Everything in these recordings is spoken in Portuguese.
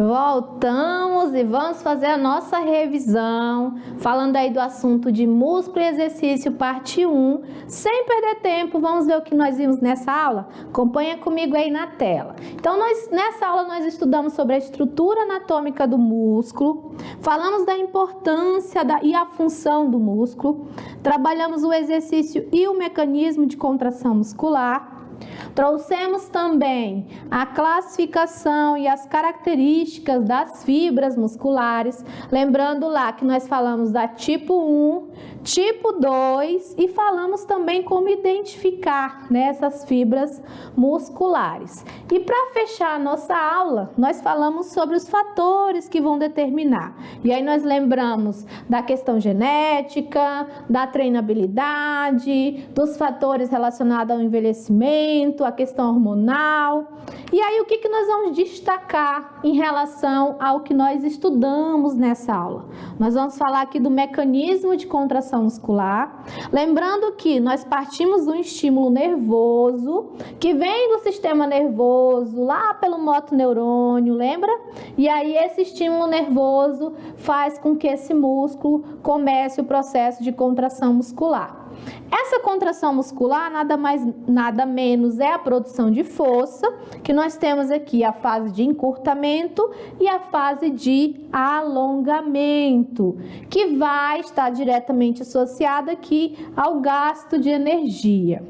Voltamos e vamos fazer a nossa revisão, falando aí do assunto de músculo e exercício, parte 1. Sem perder tempo, vamos ver o que nós vimos nessa aula? Acompanha comigo aí na tela. Então, nessa aula nós estudamos sobre a estrutura anatômica do músculo, falamos da importância e a função do músculo, trabalhamos o exercício e o mecanismo de contração muscular. Trouxemos também a classificação e as características das fibras musculares, lembrando lá que nós falamos da tipo 1, tipo 2 e falamos também como identificar, né, essas fibras musculares. E para fechar a nossa aula, nós falamos sobre os fatores que vão determinar. E aí nós lembramos da questão genética, da treinabilidade, dos fatores relacionados ao envelhecimento, a questão hormonal. E aí o que nós vamos destacar em relação ao que nós estudamos nessa aula? Nós vamos falar aqui do mecanismo de contração muscular, lembrando que nós partimos de um estímulo nervoso, que vem do sistema nervoso, lá pelo motoneurônio, lembra? E aí esse estímulo nervoso faz com que esse músculo comece o processo de contração muscular. Essa contração muscular nada mais, nada menos é a produção de força, que nós temos aqui a fase de encurtamento e a fase de alongamento, que vai estar diretamente associada aqui ao gasto de energia.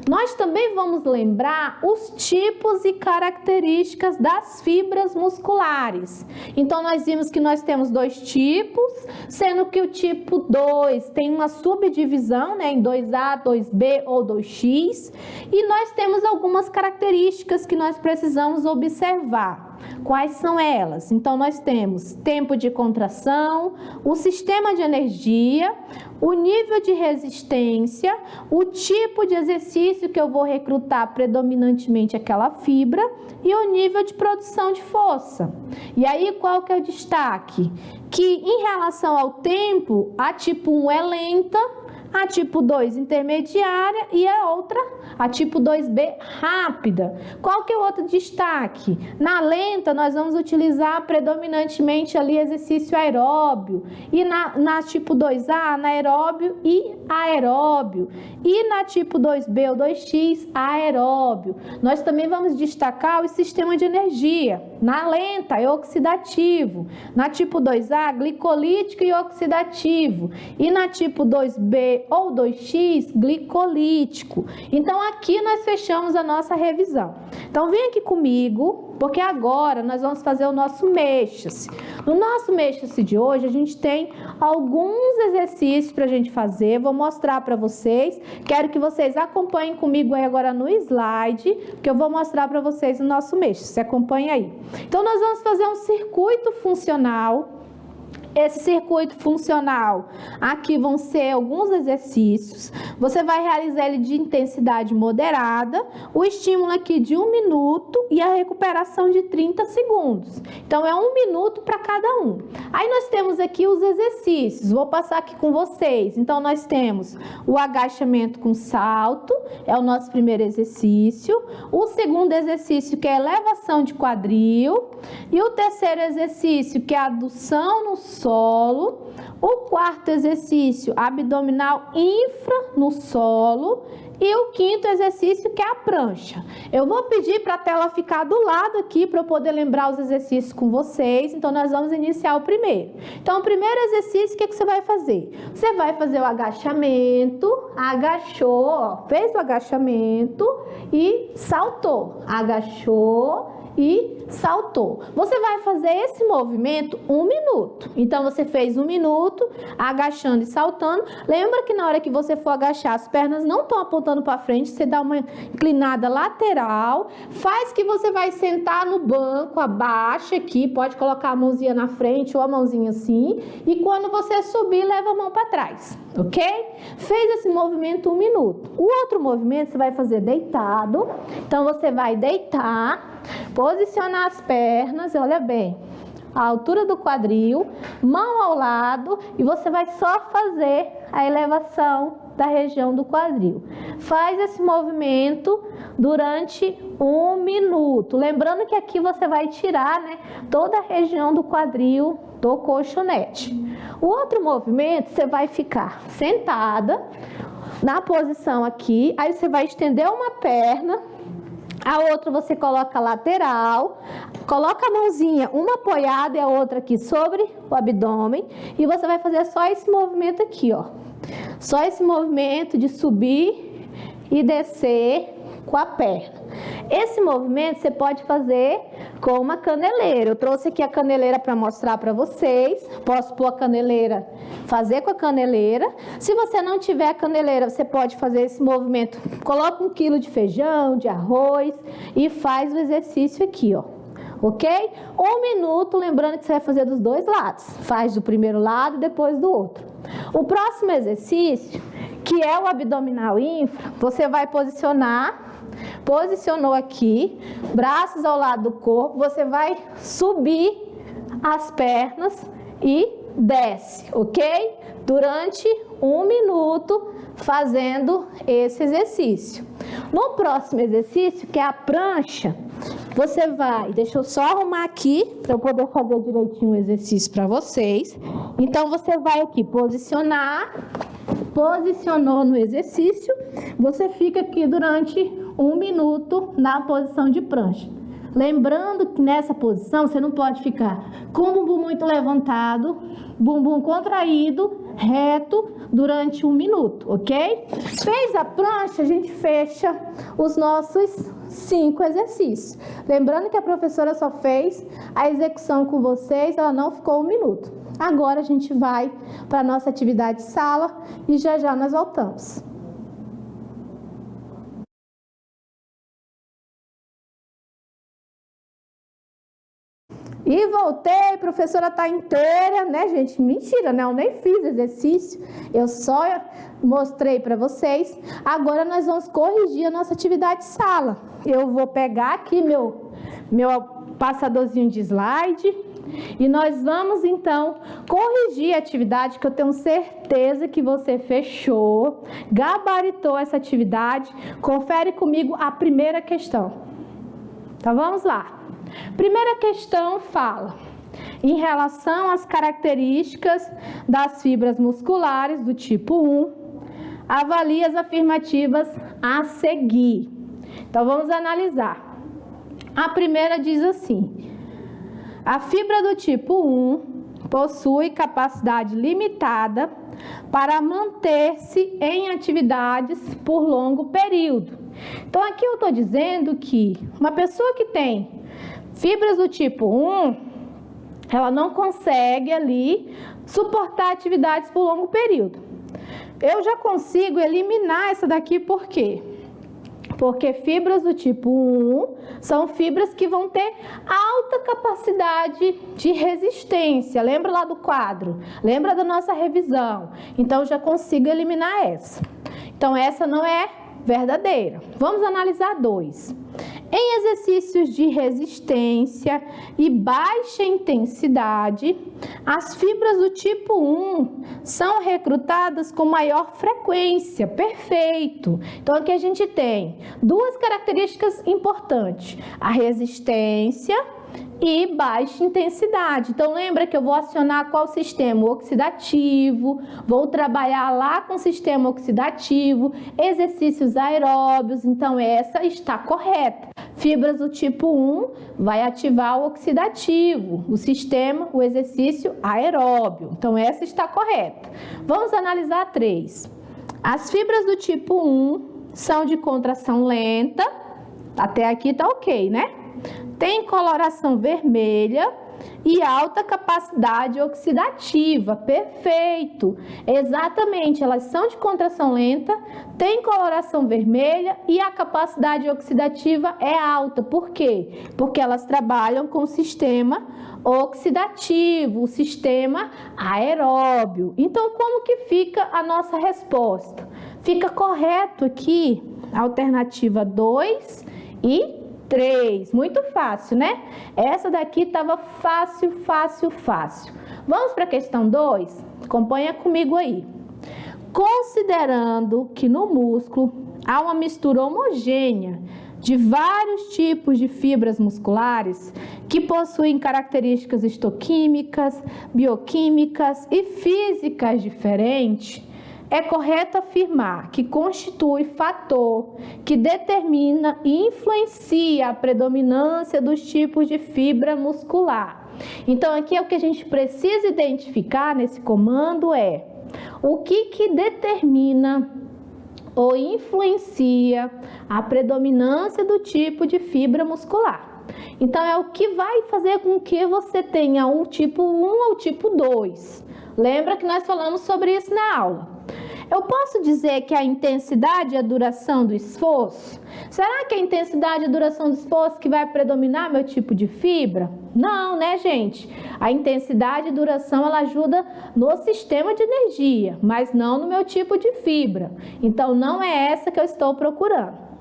Nós também vamos lembrar os tipos e características das fibras musculares. Então, nós vimos que nós temos dois tipos, sendo que o tipo 2 tem uma subdivisão, né, em 2A, 2B ou 2X, e nós temos algumas características que nós precisamos observar. Quais são elas? Então, nós temos tempo de contração, o sistema de energia, o nível de resistência, o tipo de exercício que eu vou recrutar predominantemente aquela fibra e o nível de produção de força. E aí, qual que é o destaque? Que em relação ao tempo, a tipo 1 é lenta, a tipo 2 intermediária e a outra, a tipo 2B, rápida. Qual que é o outro destaque? Na lenta, nós vamos utilizar predominantemente ali exercício aeróbio. E na tipo 2A, anaeróbio e aeróbio. E na tipo 2B ou 2X, aeróbio. Nós também vamos destacar o sistema de energia. Na lenta, é oxidativo. Na tipo 2A, glicolítico e oxidativo. E na tipo 2B ou 2X, glicolítico. Então, aqui nós fechamos a nossa revisão. Então, vem aqui comigo, porque agora nós vamos fazer o nosso mexa-se. No nosso mexa-se de hoje, a gente tem alguns exercícios para a gente fazer. Vou mostrar para vocês. Quero que vocês acompanhem comigo aí agora no slide, que eu vou mostrar para vocês o nosso mexa-se. Acompanha aí. Então, nós vamos fazer um circuito funcional. Esse circuito funcional, aqui vão ser alguns exercícios. Você vai realizar ele de intensidade moderada, o estímulo aqui de 1 minuto e a recuperação de 30 segundos. Então, é 1 minuto para cada um. Aí, nós temos aqui os exercícios. Vou passar aqui com vocês. Então, nós temos o agachamento com salto, é o nosso primeiro exercício. O segundo exercício, que é a elevação de quadril. E o terceiro exercício, que é a adução no solo. O quarto exercício, abdominal infra no solo. E o quinto exercício, que é a prancha. Eu vou pedir para a tela ficar do lado aqui para eu poder lembrar os exercícios com vocês. Então, nós vamos iniciar o primeiro. Então, o primeiro exercício, o que você vai fazer? Você vai fazer o agachamento, agachou, ó, fez o agachamento e saltou. Agachou e saltou. Você vai fazer esse movimento 1 minuto. Então, você fez 1 minuto, agachando e saltando. Lembra que na hora que você for agachar, as pernas não estão apontando para frente, você dá uma inclinada lateral, faz que você vai sentar no banco, abaixa aqui, pode colocar a mãozinha na frente ou a mãozinha assim, e quando você subir, leva a mão para trás, ok? Fez esse movimento 1 minuto. O outro movimento você vai fazer deitado. Então, você vai deitar, posicionar as pernas, olha bem, a altura do quadril, mão ao lado, e você vai só fazer a elevação da região do quadril. Faz esse movimento durante 1 minuto. Lembrando que aqui você vai tirar, né, toda a região do quadril do colchonete. O outro movimento, você vai ficar sentada na posição aqui, aí você vai estender uma perna, a outra você coloca lateral, coloca a mãozinha, uma apoiada e a outra aqui sobre o abdômen, e você vai fazer só esse movimento aqui, ó. Só esse movimento de subir e descer com a perna. Esse movimento você pode fazer com uma caneleira. Eu trouxe aqui a caneleira para mostrar para vocês. Posso pôr a caneleira, fazer com a caneleira. Se você não tiver a caneleira, você pode fazer esse movimento. Coloca 1 quilo de feijão, de arroz e faz o exercício aqui, ó. Ok? 1 minuto, lembrando que você vai fazer dos dois lados. Faz do primeiro lado e depois do outro. O próximo exercício, que é o abdominal infra, você vai posicionou aqui, braços ao lado do corpo, você vai subir as pernas e desce, ok? Durante 1 minuto fazendo esse exercício. No próximo exercício, que é a prancha, você vai, deixa eu só arrumar aqui para eu poder fazer direitinho o exercício para vocês. Então, você vai aqui posicionou no exercício, você fica aqui durante 1 minuto na posição de prancha. Lembrando que nessa posição você não pode ficar com o bumbum muito levantado, bumbum contraído, reto, durante 1 minuto, ok? Fez a prancha, a gente fecha os nossos 5 exercícios. Lembrando que a professora só fez a execução com vocês, ela não ficou 1 minuto. Agora a gente vai para a nossa atividade de sala e já já nós voltamos. E voltei, professora tá inteira, né, gente? Mentira, né? Eu nem fiz exercício, eu só mostrei para vocês. Agora nós vamos corrigir a nossa atividade de sala. Eu vou pegar aqui meu passadorzinho de slide e nós vamos então corrigir a atividade que eu tenho certeza que você fechou, gabaritou essa atividade. Confere comigo a primeira questão. Então vamos lá. Primeira questão fala em relação às características das fibras musculares do tipo 1, avalie as afirmativas a seguir. Então vamos analisar. A primeira diz assim: a fibra do tipo 1 possui capacidade limitada para manter-se em atividades por longo período. Então aqui eu estou dizendo que uma pessoa que tem fibras do tipo 1, ela não consegue ali suportar atividades por longo período. Eu já consigo eliminar essa daqui, por quê? Porque fibras do tipo 1 são fibras que vão ter alta capacidade de resistência. Lembra lá do quadro? Lembra da nossa revisão? Então, eu já consigo eliminar essa. Então, essa não é verdadeira. Vamos analisar 2. Em exercícios de resistência e baixa intensidade, as fibras do tipo 1 são recrutadas com maior frequência. Perfeito! Então, aqui a gente tem 2 características importantes: a resistência e baixa intensidade. Então, lembra que eu vou acionar qual sistema? O oxidativo, vou trabalhar lá com o sistema oxidativo, exercícios aeróbios. Então, essa está correta. Fibras do tipo 1 vai ativar o oxidativo, o sistema, o exercício aeróbio. Então, essa está correta. Vamos analisar 3. As fibras do tipo 1 são de contração lenta. Até aqui tá ok, né? Tem coloração vermelha e alta capacidade oxidativa. Perfeito! Exatamente, elas são de contração lenta, têm coloração vermelha e a capacidade oxidativa é alta. Por quê? Porque elas trabalham com o sistema oxidativo, o sistema aeróbio. Então, como que fica a nossa resposta? Fica correto aqui, alternativa 2 e 3. Muito fácil, né? Essa daqui estava fácil. Vamos para a questão 2? Acompanha comigo aí. considerando que no músculo há uma mistura homogênea de vários tipos de fibras musculares que possuem características histoquímicas, bioquímicas e físicas diferentes, é correto afirmar que constitui fator que determina e influencia a predominância dos tipos de fibra muscular. Então, aqui é o que a gente precisa identificar nesse comando é o que determina ou influencia a predominância do tipo de fibra muscular. Então, é o que vai fazer com que você tenha o tipo 1 ou o tipo 2. Lembra que nós falamos sobre isso na aula. Eu posso dizer que a intensidade e a duração do esforço? Será que a intensidade e a duração do esforço que vai predominar meu tipo de fibra? Não, né, gente? A intensidade e duração, ela ajuda no sistema de energia, mas não no meu tipo de fibra. Então, não é essa que eu estou procurando.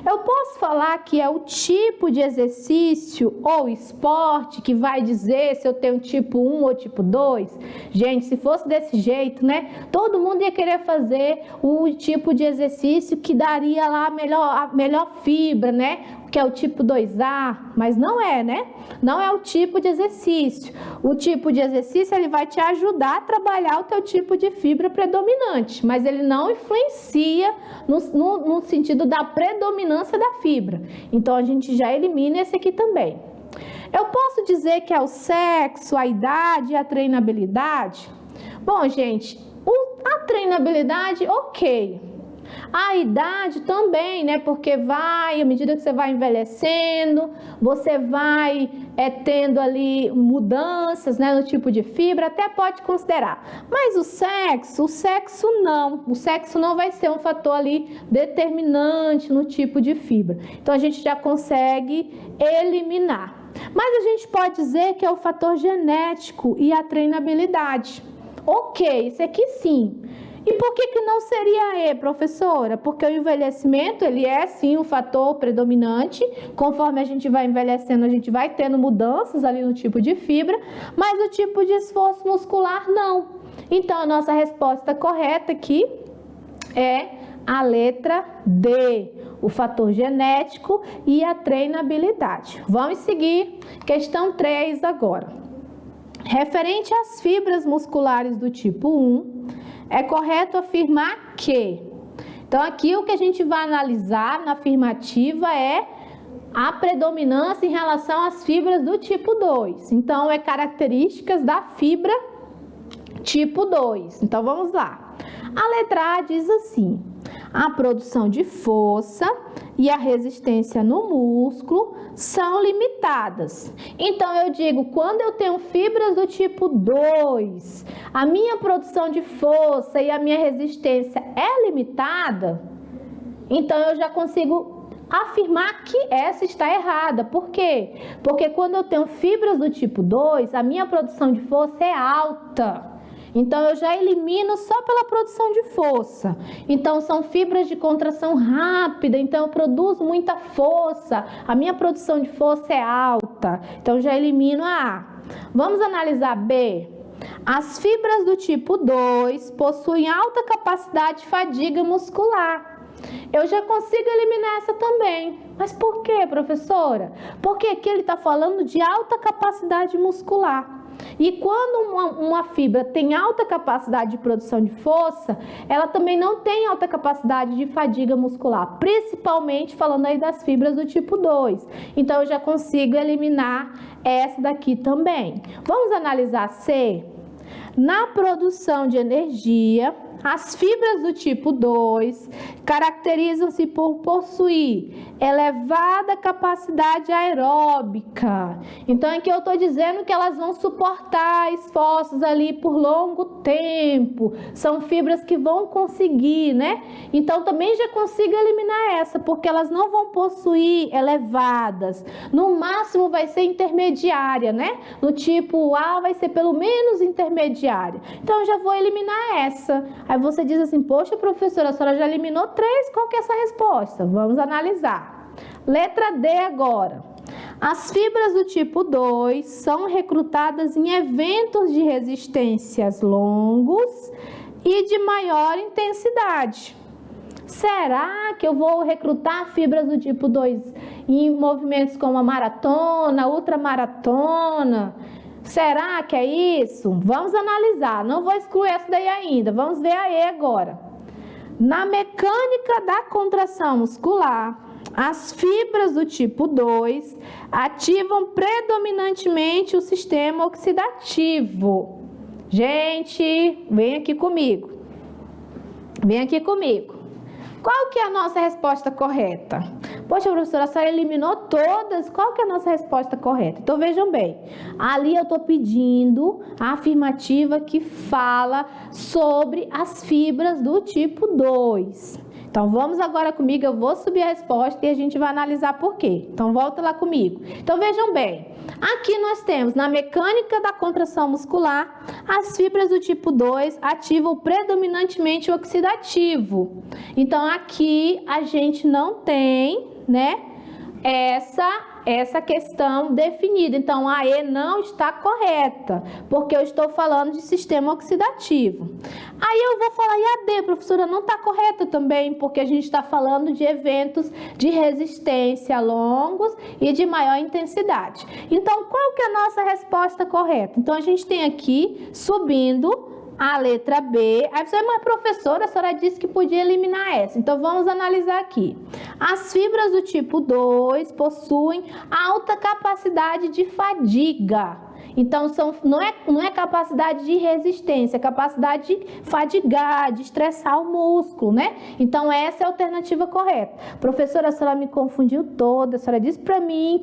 Eu posso falar que é o tipo de exercício ou esporte que vai dizer se eu tenho tipo 1 ou tipo 2? Gente, se fosse desse jeito, né? Todo mundo ia querer fazer o tipo de exercício que daria lá a melhor fibra, né? Que é o tipo 2A, mas não é, né? Não é o tipo de exercício. O tipo de exercício, ele vai te ajudar a trabalhar o teu tipo de fibra predominante, mas ele não influencia no sentido da predominância da fibra. Então, a gente já elimina esse aqui também. Eu posso dizer que é o sexo, a idade e a treinabilidade? Bom, gente, a treinabilidade, ok. A idade também, né? Porque à medida que você vai envelhecendo, você vai tendo ali mudanças, né, no tipo de fibra, até pode considerar. Mas o sexo não. O sexo não vai ser um fator ali determinante no tipo de fibra. Então, a gente já consegue eliminar. Mas a gente pode dizer que é o fator genético e a treinabilidade. Ok, isso aqui sim. E por que não seria E, professora? Porque o envelhecimento, ele é sim um fator predominante. Conforme a gente vai envelhecendo, a gente vai tendo mudanças ali no tipo de fibra, mas o tipo de esforço muscular não. Então, a nossa resposta correta aqui é a letra D, o fator genético e a treinabilidade. Vamos seguir, questão 3 agora. Referente às fibras musculares do tipo 1, é correto afirmar que... Então, aqui o que a gente vai analisar na afirmativa é a predominância em relação às fibras do tipo 2. Então, é características da fibra tipo 2. Então, vamos lá. A letra A diz assim: a produção de força e a resistência no músculo são limitadas. Então, eu digo, quando eu tenho fibras do tipo 2, a minha produção de força e a minha resistência é limitada, então eu já consigo afirmar que essa está errada. Por quê? Porque quando eu tenho fibras do tipo 2, a minha produção de força é alta. Então, eu já elimino só pela produção de força. Então, são fibras de contração rápida, então eu produzo muita força. A minha produção de força é alta. Então, já elimino a A. Vamos analisar B. As fibras do tipo 2 possuem alta capacidade de fadiga muscular. Eu já consigo eliminar essa também. Mas por quê, professora? Porque aqui ele está falando de alta capacidade muscular. E quando uma fibra tem alta capacidade de produção de força, ela também não tem alta capacidade de fadiga muscular, principalmente falando aí das fibras do tipo 2. Então, eu já consigo eliminar essa daqui também. Vamos analisar C? Na produção de energia, as fibras do tipo 2 caracterizam-se por possuir elevada capacidade aeróbica. Então, aqui eu estou dizendo que elas vão suportar esforços ali por longo tempo. São fibras que vão conseguir, né? Então, também já consigo eliminar essa, porque elas não vão possuir elevadas. No máximo, vai ser intermediária, né? No tipo A, vai ser pelo menos intermediária. Então, eu já vou eliminar essa. Aí você diz assim, poxa, professora, a senhora já eliminou 3, qual que é essa resposta? Vamos analisar. Letra D agora. As fibras do tipo 2 são recrutadas em eventos de resistências longos e de maior intensidade. Será que eu vou recrutar fibras do tipo 2 em movimentos como a maratona, ultramaratona? Será que é isso? Vamos analisar. Não vou excluir essa daí ainda. Vamos ver a E agora. Na mecânica da contração muscular, as fibras do tipo 2 ativam predominantemente o sistema oxidativo. Gente, vem aqui comigo. Vem aqui comigo. Qual que é a nossa resposta correta? Poxa, professora, a senhora eliminou todas. Qual que é a nossa resposta correta? Então, vejam bem. Ali eu estou pedindo a afirmativa que fala sobre as fibras do tipo 2. Então, vamos agora comigo, eu vou subir a resposta e a gente vai analisar por quê. Então, volta lá comigo. Então, vejam bem. Aqui nós temos, na mecânica da contração muscular, as fibras do tipo 2 ativam predominantemente o oxidativo. Então, aqui a gente não tem, né, essa questão definida. Então, a E não está correta, porque eu estou falando de sistema oxidativo. Aí eu vou falar, e a D, professora, não está correta também, porque a gente está falando de eventos de resistência longos e de maior intensidade. Então, qual que é a nossa resposta correta? Então, a gente tem aqui, subindo, a letra B. Aí você, mas professora, a senhora disse que podia eliminar essa. Então, vamos analisar aqui. As fibras do tipo 2 possuem alta capacidade de fadiga. Então, não é capacidade de resistência, é capacidade de fadigar, de estressar o músculo, né? Então, essa é a alternativa correta. Professora, a senhora me confundiu toda, a senhora disse para mim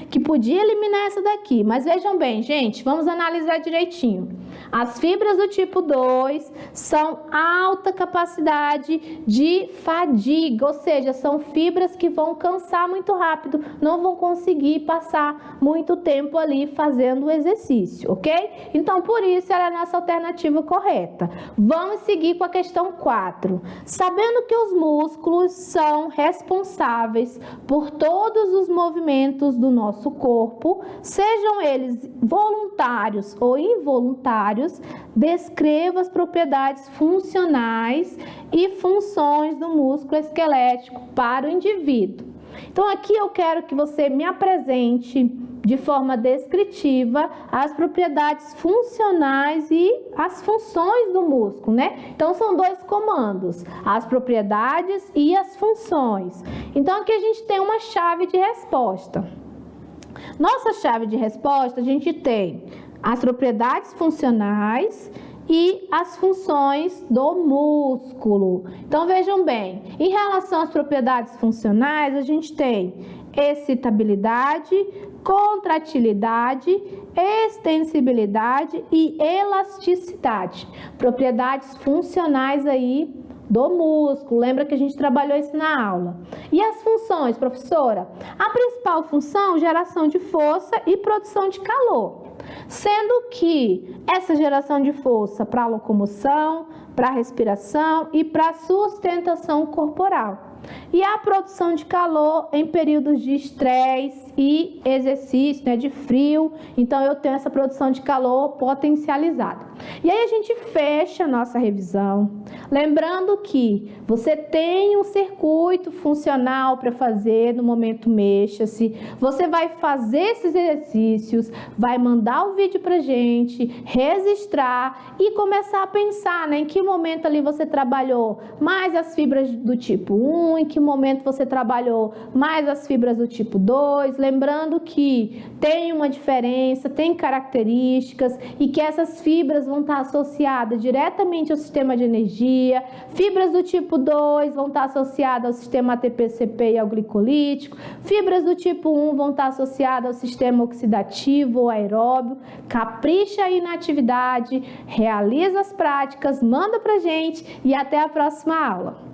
que podia eliminar essa daqui. Mas vejam bem, gente, vamos analisar direitinho. As fibras do tipo 2 são alta capacidade de fadiga, ou seja, são fibras que vão cansar muito rápido, não vão conseguir passar muito tempo ali fazendo o exercício, ok? Então, por isso, ela é a nossa alternativa correta. Vamos seguir com a questão 4. Sabendo que os músculos são responsáveis por todos os movimentos do nosso corpo, sejam eles voluntários ou involuntários, descreva as propriedades funcionais e funções do músculo esquelético para o indivíduo. Então, aqui eu quero que você me apresente de forma descritiva as propriedades funcionais e as funções do músculo, né? Então, são dois comandos, as propriedades e as funções. Então, aqui a gente tem uma chave de resposta. Nossa chave de resposta, a gente tem as propriedades funcionais e as funções do músculo. Então, vejam bem, em relação às propriedades funcionais, a gente tem excitabilidade, contratilidade, extensibilidade e elasticidade. Propriedades funcionais aí do músculo. Lembra que a gente trabalhou isso na aula. E as funções, professora? A principal função, geração de força e produção de calor. Sendo que essa geração de força para locomoção, para respiração e para sustentação corporal. E a produção de calor em períodos de estresse e exercício, né, de frio. Então, eu tenho essa produção de calor potencializada. E aí, a gente fecha a nossa revisão. Lembrando que você tem um circuito funcional para fazer no momento mexa-se. Você vai fazer esses exercícios, vai mandar o vídeo para gente, registrar e começar a pensar, né, em que momento ali você trabalhou mais as fibras do tipo 1, em que momento você trabalhou mais as fibras do tipo 2, lembrando que tem uma diferença, tem características e que essas fibras vão estar associadas diretamente ao sistema de energia, fibras do tipo 2 vão estar associadas ao sistema ATP-CP e ao glicolítico, fibras do tipo 1 vão estar associadas ao sistema oxidativo ou aeróbio. Capricha aí na atividade, realiza as práticas, manda pra gente e até a próxima aula.